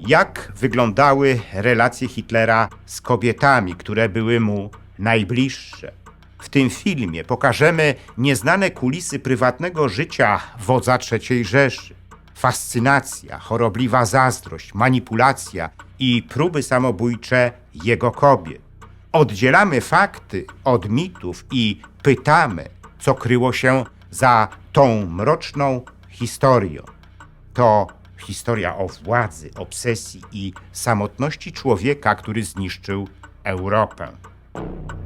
Jak wyglądały relacje Hitlera z kobietami, które były mu najbliższe? W tym filmie pokażemy nieznane kulisy prywatnego życia wodza III Rzeszy. Fascynacja, chorobliwa zazdrość, manipulacja i próby samobójcze jego kobiet. Oddzielamy fakty od mitów i pytamy, co kryło się za tą mroczną historią. To historia o władzy, obsesji i samotności człowieka, który zniszczył Europę.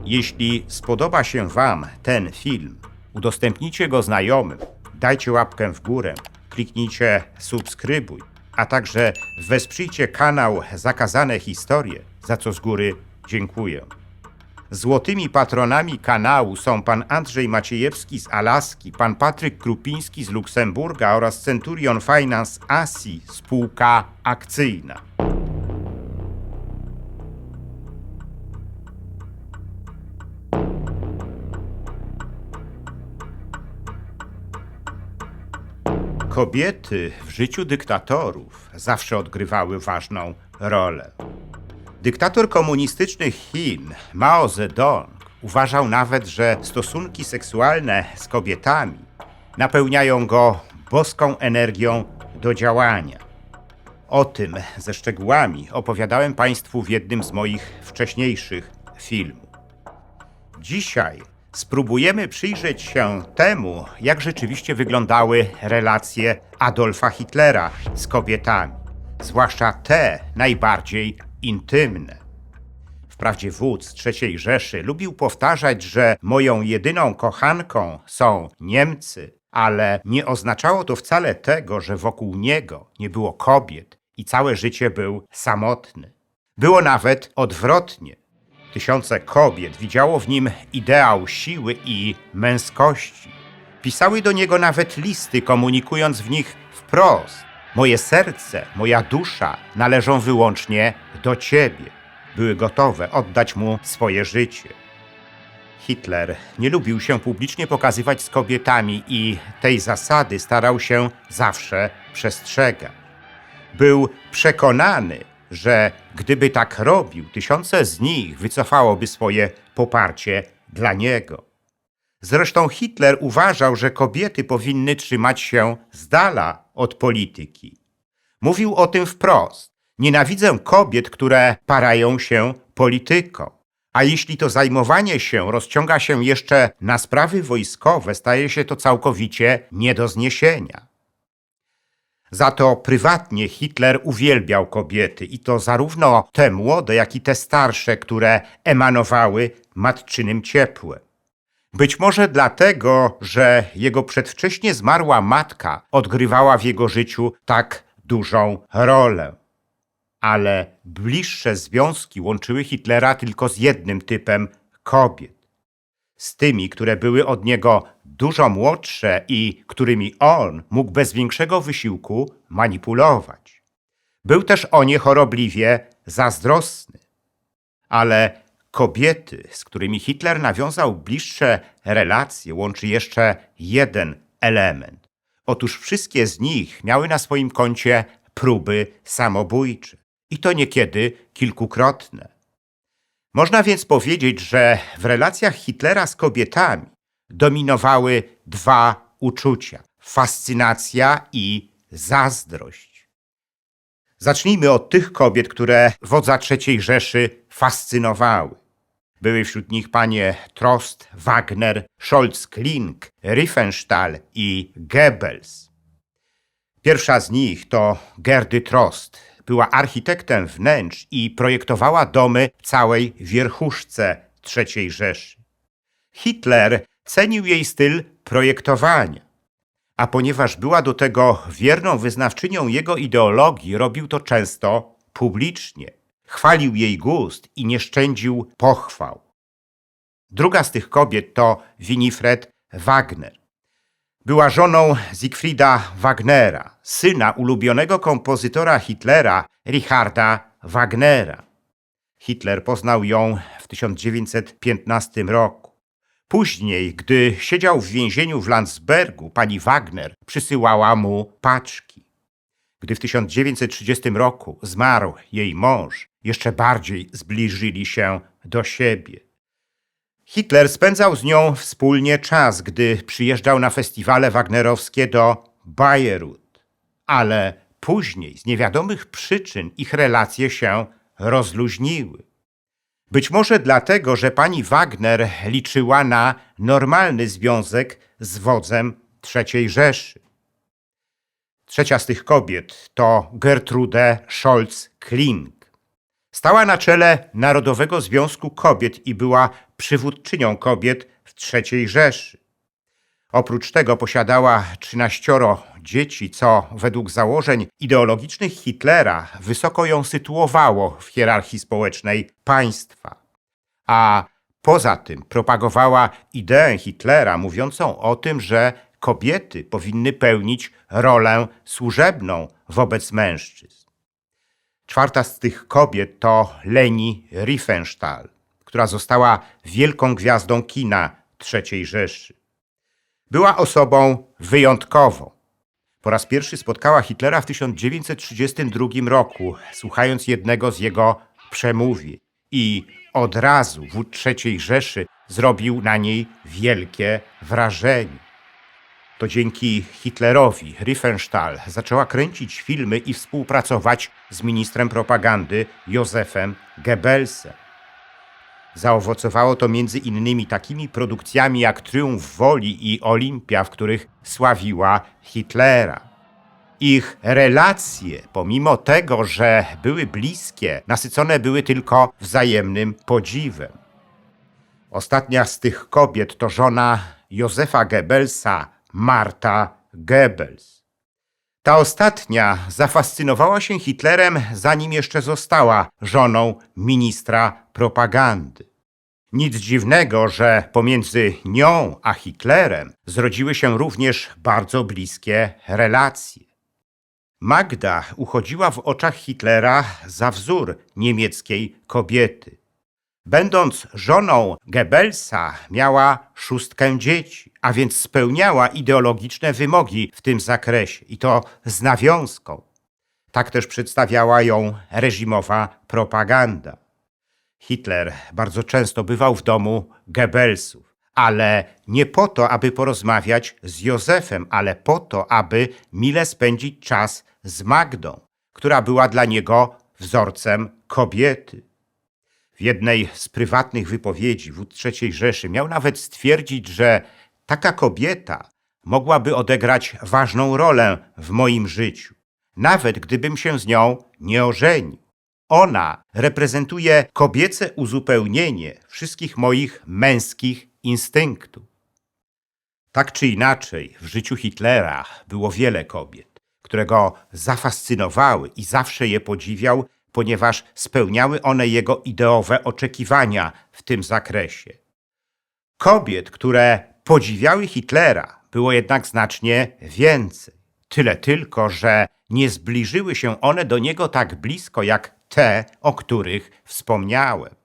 Jeśli spodoba się Wam ten film, udostępnijcie go znajomym, dajcie łapkę w górę, kliknijcie subskrybuj, a także wesprzyjcie kanał Zakazane Historie, za co z góry dziękuję. Złotymi patronami kanału są pan Andrzej Maciejewski z Alaski, pan Patryk Krupiński z Luksemburga oraz Centurion Finance ASI, spółka akcyjna. Kobiety w życiu dyktatorów zawsze odgrywały ważną rolę. Dyktator komunistycznych Chin, Mao Zedong, uważał nawet, że stosunki seksualne z kobietami napełniają go boską energią do działania. O tym ze szczegółami opowiadałem Państwu w jednym z moich wcześniejszych filmów. Dzisiaj spróbujemy przyjrzeć się temu, jak rzeczywiście wyglądały relacje Adolfa Hitlera z kobietami, zwłaszcza te najbardziej intymne. Wprawdzie wódz III Rzeszy lubił powtarzać, że moją jedyną kochanką są Niemcy, ale nie oznaczało to wcale tego, że wokół niego nie było kobiet i całe życie był samotny. Było nawet odwrotnie. Tysiące kobiet widziało w nim ideał siły i męskości. Pisały do niego nawet listy, komunikując w nich wprost: moje serce, moja dusza należą wyłącznie do Ciebie. Były gotowe oddać mu swoje życie. Hitler nie lubił się publicznie pokazywać z kobietami i tej zasady starał się zawsze przestrzegać. Był przekonany, że gdyby tak robił, tysiące z nich wycofałoby swoje poparcie dla niego. Zresztą Hitler uważał, że kobiety powinny trzymać się z dala od polityki. Mówił o tym wprost: nienawidzę kobiet, które parają się polityką. A jeśli to zajmowanie się rozciąga się jeszcze na sprawy wojskowe, staje się to całkowicie nie do zniesienia. Za to prywatnie Hitler uwielbiał kobiety i to zarówno te młode, jak i te starsze, które emanowały matczynym ciepłem. Być może dlatego, że jego przedwcześnie zmarła matka odgrywała w jego życiu tak dużą rolę. Ale bliższe związki łączyły Hitlera tylko z jednym typem kobiet. Z tymi, które były od niego dużo młodsze i którymi on mógł bez większego wysiłku manipulować. Był też o nie chorobliwie zazdrosny. Ale kobiety, z którymi Hitler nawiązał bliższe relacje, łączy jeszcze jeden element. Otóż wszystkie z nich miały na swoim koncie próby samobójcze. I to niekiedy kilkukrotne. Można więc powiedzieć, że w relacjach Hitlera z kobietami dominowały dwa uczucia: fascynacja i zazdrość. Zacznijmy od tych kobiet, które wodza III Rzeszy fascynowały. Były wśród nich panie Trost, Wagner, Scholz-Kling, Riefenstahl i Goebbels. Pierwsza z nich to Gerdy Trost. Była architektem wnętrz i projektowała domy całej wierchuszce III Rzeszy. Hitler cenił jej styl projektowania, a ponieważ była do tego wierną wyznawczynią jego ideologii, robił to często publicznie. Chwalił jej gust i nie szczędził pochwał. Druga z tych kobiet to Winifred Wagner. Była żoną Siegfrieda Wagnera, syna ulubionego kompozytora Hitlera, Richarda Wagnera. Hitler poznał ją w 1915 roku. Później, gdy siedział w więzieniu w Landsbergu, pani Wagner przysyłała mu paczki. Gdy w 1930 roku zmarł jej mąż, jeszcze bardziej zbliżyli się do siebie. Hitler spędzał z nią wspólnie czas, gdy przyjeżdżał na festiwale wagnerowskie do Bayreuth. Ale później z niewiadomych przyczyn ich relacje się rozluźniły. Być może dlatego, że pani Wagner liczyła na normalny związek z wodzem III Rzeszy. Trzecia z tych kobiet to Gertrude Scholz-Kling. Stała na czele Narodowego Związku Kobiet i była przywódczynią kobiet w III Rzeszy. Oprócz tego posiadała 13 dzieci, co według założeń ideologicznych Hitlera wysoko ją sytuowało w hierarchii społecznej państwa. A poza tym propagowała ideę Hitlera mówiącą o tym, że kobiety powinny pełnić rolę służebną wobec mężczyzn. Czwarta z tych kobiet to Leni Riefenstahl, która została wielką gwiazdą kina III Rzeszy. Była osobą wyjątkową. Po raz pierwszy spotkała Hitlera w 1932 roku, słuchając jednego z jego przemówień. I od razu wódz III Rzeszy zrobił na niej wielkie wrażenie. To dzięki Hitlerowi Riefenstahl zaczęła kręcić filmy i współpracować z ministrem propagandy Józefem Goebbelsem. Zaowocowało to między innymi takimi produkcjami jak Triumf Woli i Olimpia, w których sławiła Hitlera. Ich relacje, pomimo tego, że były bliskie, nasycone były tylko wzajemnym podziwem. Ostatnia z tych kobiet to żona Józefa Goebbelsa, Marta Goebbels. Ta ostatnia zafascynowała się Hitlerem, zanim jeszcze została żoną ministra propagandy. Nic dziwnego, że pomiędzy nią a Hitlerem zrodziły się również bardzo bliskie relacje. Magda uchodziła w oczach Hitlera za wzór niemieckiej kobiety. Będąc żoną Goebbelsa, miała 6 dzieci, a więc spełniała ideologiczne wymogi w tym zakresie i to z nawiązką. Tak też przedstawiała ją reżimowa propaganda. Hitler bardzo często bywał w domu Goebbelsów, ale nie po to, aby porozmawiać z Józefem, ale po to, aby mile spędzić czas z Magdą, która była dla niego wzorcem kobiety. W jednej z prywatnych wypowiedzi wódz III Rzeszy miał nawet stwierdzić, że taka kobieta mogłaby odegrać ważną rolę w moim życiu, nawet gdybym się z nią nie ożenił. Ona reprezentuje kobiece uzupełnienie wszystkich moich męskich instynktów. Tak czy inaczej, w życiu Hitlera było wiele kobiet, które go zafascynowały i zawsze je podziwiał, ponieważ spełniały one jego ideowe oczekiwania w tym zakresie. Kobiet, które podziwiały Hitlera, było jednak znacznie więcej. Tyle tylko, że nie zbliżyły się one do niego tak blisko jak te, o których wspomniałem.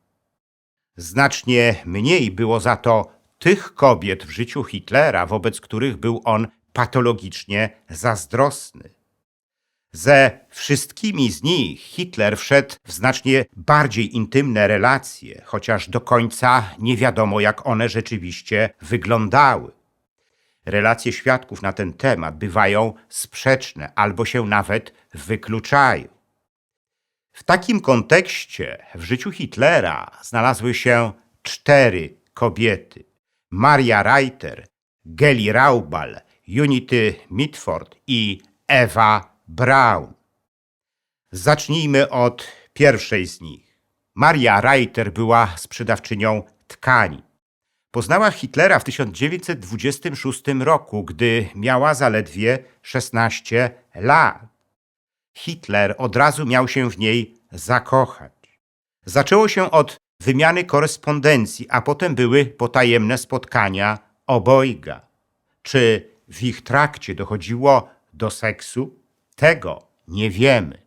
Znacznie mniej było za to tych kobiet w życiu Hitlera, wobec których był on patologicznie zazdrosny. Ze wszystkimi z nich Hitler wszedł w znacznie bardziej intymne relacje, chociaż do końca nie wiadomo, jak one rzeczywiście wyglądały. Relacje świadków na ten temat bywają sprzeczne albo się nawet wykluczają. W takim kontekście w życiu Hitlera znalazły się 4 kobiety: Maria Reiter, Geli Raubal, Unity Mitford i Ewa Braun. Zacznijmy od pierwszej z nich. Maria Reiter była sprzedawczynią tkanin. Poznała Hitlera w 1926 roku, gdy miała zaledwie 16 lat. Hitler od razu miał się w niej zakochać. Zaczęło się od wymiany korespondencji, a potem były potajemne spotkania obojga. Czy w ich trakcie dochodziło do seksu? Tego nie wiemy.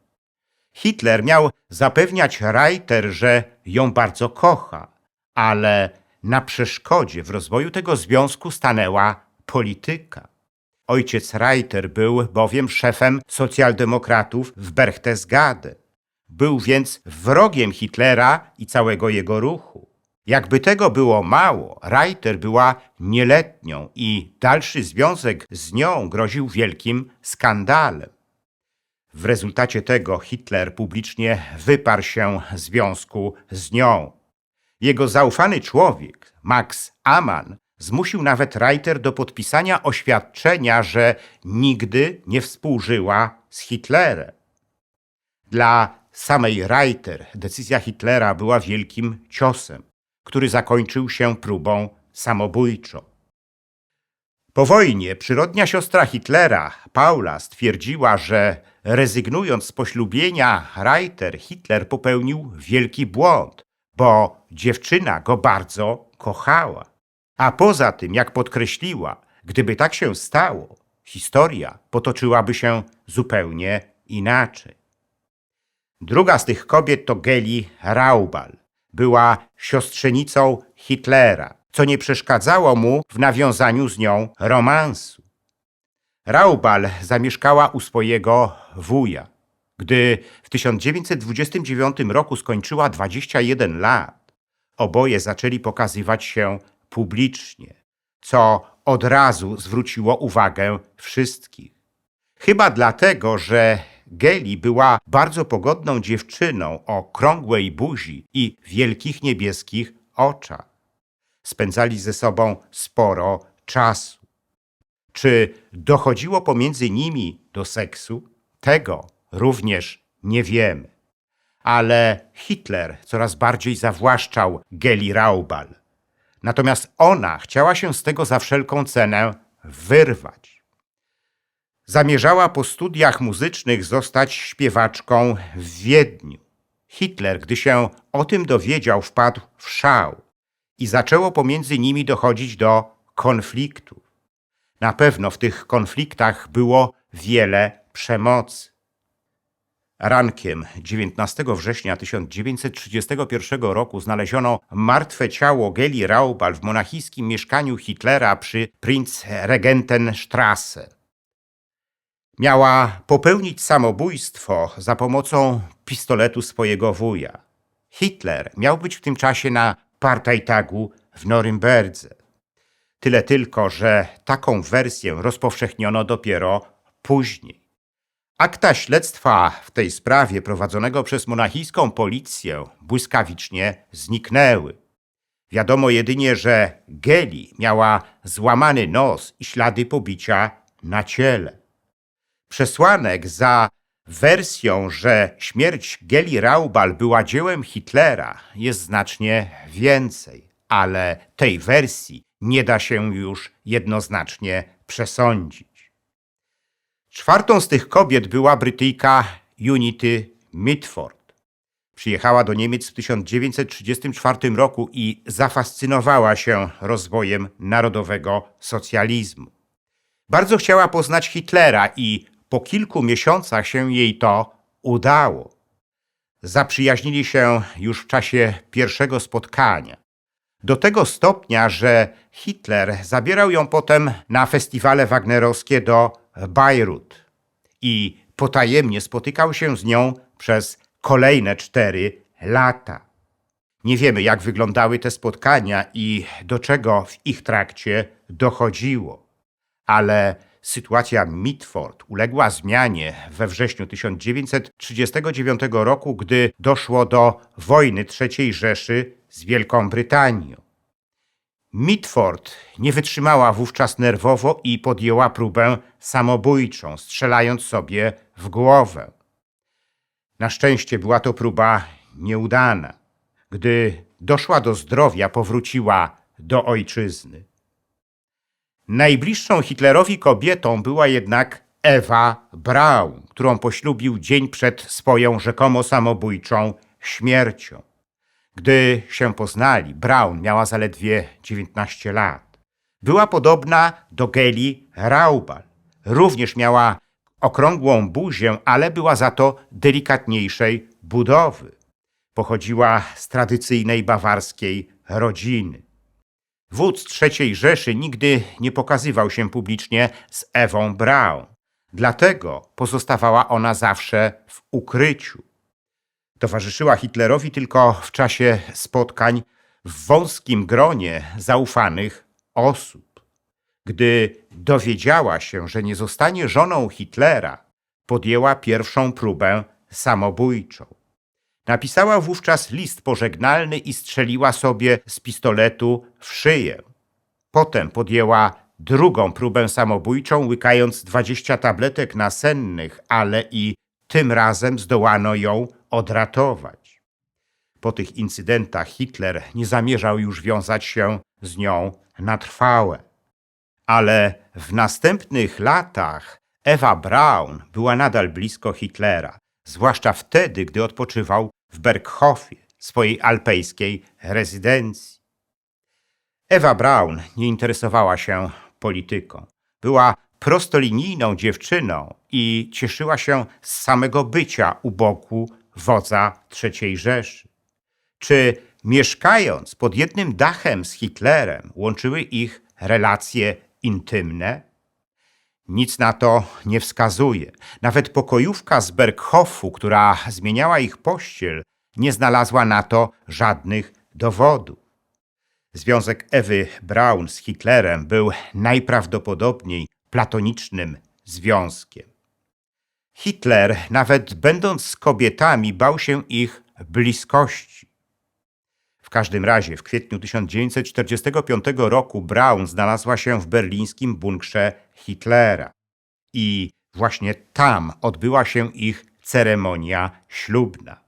Hitler miał zapewniać Reiter, że ją bardzo kocha, ale na przeszkodzie w rozwoju tego związku stanęła polityka. Ojciec Reiter był bowiem szefem socjaldemokratów w Berchtesgaden. Był więc wrogiem Hitlera i całego jego ruchu. Jakby tego było mało, Reiter była nieletnią i dalszy związek z nią groził wielkim skandalem. W rezultacie tego Hitler publicznie wyparł się związku z nią. Jego zaufany człowiek, Max Amann, zmusił nawet Reiter do podpisania oświadczenia, że nigdy nie współżyła z Hitlerem. Dla samej Reiter decyzja Hitlera była wielkim ciosem, który zakończył się próbą samobójczą. Po wojnie przyrodnia siostra Hitlera, Paula, stwierdziła, że rezygnując z poślubienia Reiter, Hitler popełnił wielki błąd, bo dziewczyna go bardzo kochała. A poza tym, jak podkreśliła, gdyby tak się stało, historia potoczyłaby się zupełnie inaczej. Druga z tych kobiet to Geli Raubal. Była siostrzenicą Hitlera, co nie przeszkadzało mu w nawiązaniu z nią romansu. Raubal zamieszkała u swojego wuja. Gdy w 1929 roku skończyła 21 lat, oboje zaczęli pokazywać się publicznie, co od razu zwróciło uwagę wszystkich. Chyba dlatego, że Geli była bardzo pogodną dziewczyną o krągłej buzi i wielkich niebieskich oczach. Spędzali ze sobą sporo czasu. Czy dochodziło pomiędzy nimi do seksu? Tego również nie wiemy. Ale Hitler coraz bardziej zawłaszczał Geli Raubal. Natomiast ona chciała się z tego za wszelką cenę wyrwać. Zamierzała po studiach muzycznych zostać śpiewaczką w Wiedniu. Hitler, gdy się o tym dowiedział, wpadł w szał i zaczęło pomiędzy nimi dochodzić do konfliktów. Na pewno w tych konfliktach było wiele przemocy. Rankiem 19 września 1931 roku znaleziono martwe ciało Geli Raubal w monachijskim mieszkaniu Hitlera przy Prinzregentenstrasse. Miała popełnić samobójstwo za pomocą pistoletu swojego wuja. Hitler miał być w tym czasie na Parteitagu w Norymberdze. Tyle tylko, że taką wersję rozpowszechniono dopiero później. Akta śledztwa w tej sprawie prowadzonego przez monachijską policję błyskawicznie zniknęły. Wiadomo jedynie, że Geli miała złamany nos i ślady pobicia na ciele. Przesłanek za wersją, że śmierć Geli Raubal była dziełem Hitlera, jest znacznie więcej, ale tej wersji nie da się już jednoznacznie przesądzić. Czwartą z tych kobiet była Brytyjka Unity Mitford. Przyjechała do Niemiec w 1934 roku i zafascynowała się rozwojem narodowego socjalizmu. Bardzo chciała poznać Hitlera i po kilku miesiącach się jej to udało. Zaprzyjaźnili się już w czasie pierwszego spotkania. Do tego stopnia, że Hitler zabierał ją potem na festiwale wagnerowskie do Bejrut i potajemnie spotykał się z nią przez kolejne 4 lata. Nie wiemy, jak wyglądały te spotkania i do czego w ich trakcie dochodziło, ale sytuacja Mitford uległa zmianie we wrześniu 1939 roku, gdy doszło do wojny III Rzeszy z Wielką Brytanią. Mitford nie wytrzymała wówczas nerwowo i podjęła próbę samobójczą, strzelając sobie w głowę. Na szczęście była to próba nieudana. Gdy doszła do zdrowia, powróciła do ojczyzny. Najbliższą Hitlerowi kobietą była jednak Ewa Braun, którą poślubił dzień przed swoją rzekomo samobójczą śmiercią. Gdy się poznali, Braun miała zaledwie 19 lat. Była podobna do Geli Raubal. Również miała okrągłą buzię, ale była za to delikatniejszej budowy. Pochodziła z tradycyjnej bawarskiej rodziny. Wódz III Rzeszy nigdy nie pokazywał się publicznie z Ewą Braun. Dlatego pozostawała ona zawsze w ukryciu. Towarzyszyła Hitlerowi tylko w czasie spotkań w wąskim gronie zaufanych osób. Gdy dowiedziała się, że nie zostanie żoną Hitlera, podjęła pierwszą próbę samobójczą. Napisała wówczas list pożegnalny i strzeliła sobie z pistoletu w szyję. Potem podjęła drugą próbę samobójczą, łykając 20 tabletek nasennych, ale i tym razem zdołano ją odratować. Po tych incydentach Hitler nie zamierzał już wiązać się z nią na trwałe. Ale w następnych latach Ewa Braun była nadal blisko Hitlera, zwłaszcza wtedy, gdy odpoczywał w Berghofie, swojej alpejskiej rezydencji. Ewa Braun nie interesowała się polityką. Była prostolinijną dziewczyną i cieszyła się z samego bycia u boku wodza III Rzeszy. Czy mieszkając pod jednym dachem z Hitlerem łączyły ich relacje intymne? Nic na to nie wskazuje. Nawet pokojówka z Berghofu, która zmieniała ich pościel, nie znalazła na to żadnych dowodów. Związek Ewy Braun z Hitlerem był najprawdopodobniej platonicznym związkiem. Hitler, nawet będąc z kobietami, bał się ich bliskości. W każdym razie w kwietniu 1945 roku Braun znalazła się w berlińskim bunkrze Hitlera i właśnie tam odbyła się ich ceremonia ślubna.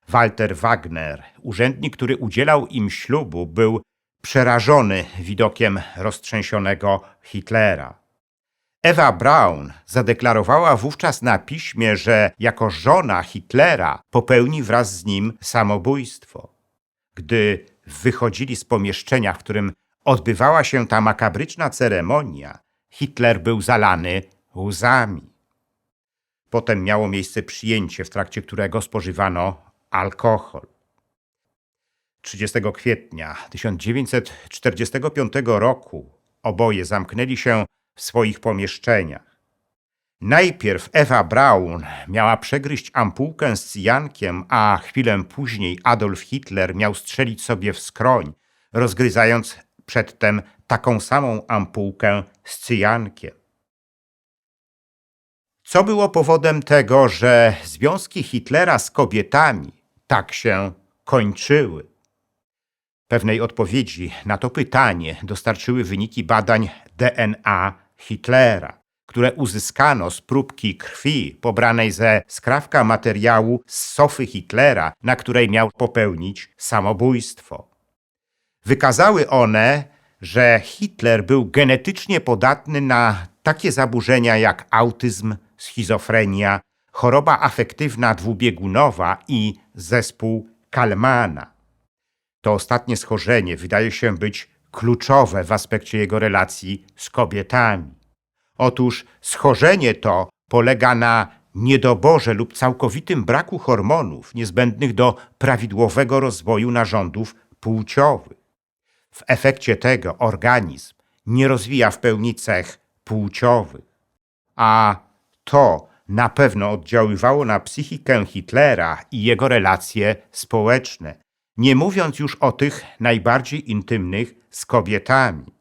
Walter Wagner, urzędnik, który udzielał im ślubu, był przerażony widokiem roztrzęsionego Hitlera. Ewa Braun zadeklarowała wówczas na piśmie, że jako żona Hitlera popełni wraz z nim samobójstwo. Gdy wychodzili z pomieszczenia, w którym odbywała się ta makabryczna ceremonia, Hitler był zalany łzami. Potem miało miejsce przyjęcie, w trakcie którego spożywano alkohol. 30 kwietnia 1945 roku oboje zamknęli się w swoich pomieszczeniach. Najpierw Ewa Braun miała przegryźć ampułkę z cyjankiem, a chwilę później Adolf Hitler miał strzelić sobie w skroń, rozgryzając przedtem taką samą ampułkę z cyjankiem. Co było powodem tego, że związki Hitlera z kobietami tak się kończyły? Pewnej odpowiedzi na to pytanie dostarczyły wyniki badań DNA Hitlera, które uzyskano z próbki krwi pobranej ze skrawka materiału z sofy Hitlera, na której miał popełnić samobójstwo. Wykazały one, że Hitler był genetycznie podatny na takie zaburzenia jak autyzm, schizofrenia, choroba afektywna dwubiegunowa i zespół Kallmana. To ostatnie schorzenie wydaje się być kluczowe w aspekcie jego relacji z kobietami. Otóż schorzenie to polega na niedoborze lub całkowitym braku hormonów niezbędnych do prawidłowego rozwoju narządów płciowych. W efekcie tego organizm nie rozwija w pełni cech płciowych. A to na pewno oddziaływało na psychikę Hitlera i jego relacje społeczne, nie mówiąc już o tych najbardziej intymnych z kobietami.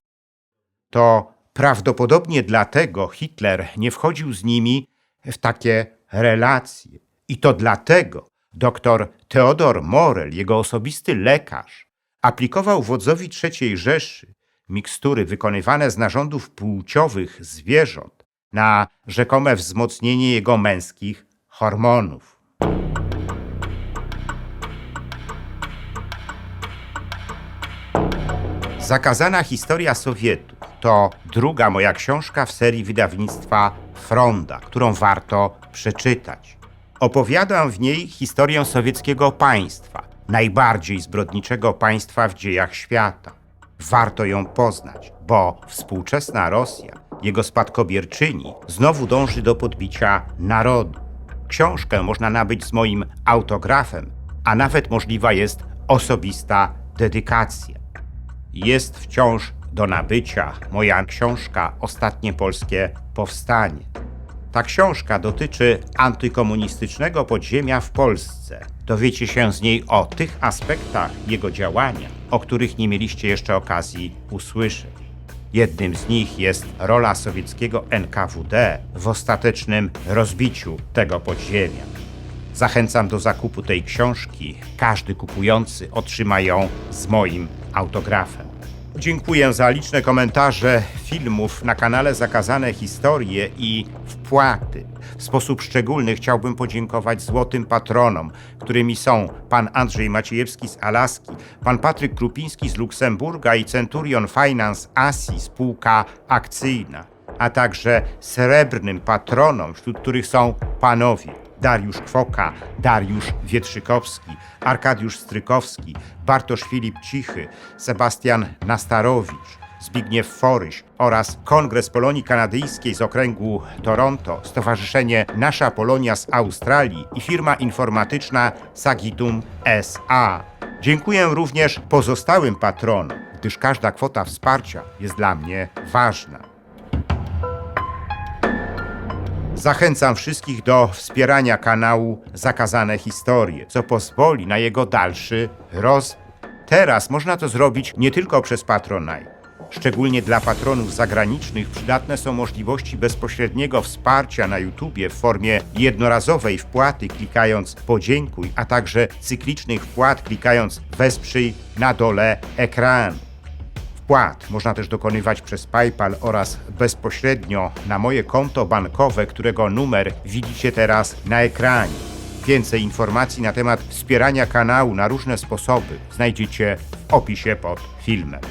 To prawdopodobnie dlatego Hitler nie wchodził z nimi w takie relacje. I to dlatego dr Theodor Morel, jego osobisty lekarz, aplikował wodzowi III Rzeszy mikstury wykonywane z narządów płciowych zwierząt na rzekome wzmocnienie jego męskich hormonów. Zakazana historia Sowietów to druga moja książka w serii wydawnictwa Fronda, którą warto przeczytać. Opowiadam w niej historię sowieckiego państwa, najbardziej zbrodniczego państwa w dziejach świata. Warto ją poznać, bo współczesna Rosja, jego spadkobierczyni, znowu dąży do podbicia narodu. Książkę można nabyć z moim autografem, a nawet możliwa jest osobista dedykacja. jest wciąż do nabycia moja książka Ostatnie Polskie Powstanie. Ta książka dotyczy antykomunistycznego podziemia w Polsce. Dowiecie się z niej o tych aspektach jego działania, o których nie mieliście jeszcze okazji usłyszeć. Jednym z nich jest rola sowieckiego NKWD w ostatecznym rozbiciu tego podziemia. Zachęcam do zakupu tej książki. Każdy kupujący otrzyma ją z moim autografem. Dziękuję za liczne komentarze filmów na kanale Zakazane Historie i wpłaty. W sposób szczególny chciałbym podziękować złotym patronom, którymi są pan Andrzej Maciejewski z Alaski, pan Patryk Krupiński z Luksemburga i Centurion Finance Asi, spółka akcyjna, a także srebrnym patronom, wśród których są panowie Dariusz Kwoka, Dariusz Wietrzykowski, Arkadiusz Strykowski, Bartosz Filip Cichy, Sebastian Nastarowicz, Zbigniew Foryś oraz Kongres Polonii Kanadyjskiej z okręgu Toronto, Stowarzyszenie Nasza Polonia z Australii i firma informatyczna Sagitum SA. Dziękuję również pozostałym patronom, gdyż każda kwota wsparcia jest dla mnie ważna. Zachęcam wszystkich do wspierania kanału Zakazane Historie, co pozwoli na jego dalszy rozwój. Teraz można to zrobić nie tylko przez Patronite. Szczególnie dla patronów zagranicznych przydatne są możliwości bezpośredniego wsparcia na YouTubie w formie jednorazowej wpłaty klikając podziękuj, a także cyklicznych wpłat klikając wesprzyj na dole ekranu. Wpłat można też dokonywać przez PayPal oraz bezpośrednio na moje konto bankowe, którego numer widzicie teraz na ekranie. Więcej informacji na temat wspierania kanału na różne sposoby znajdziecie w opisie pod filmem.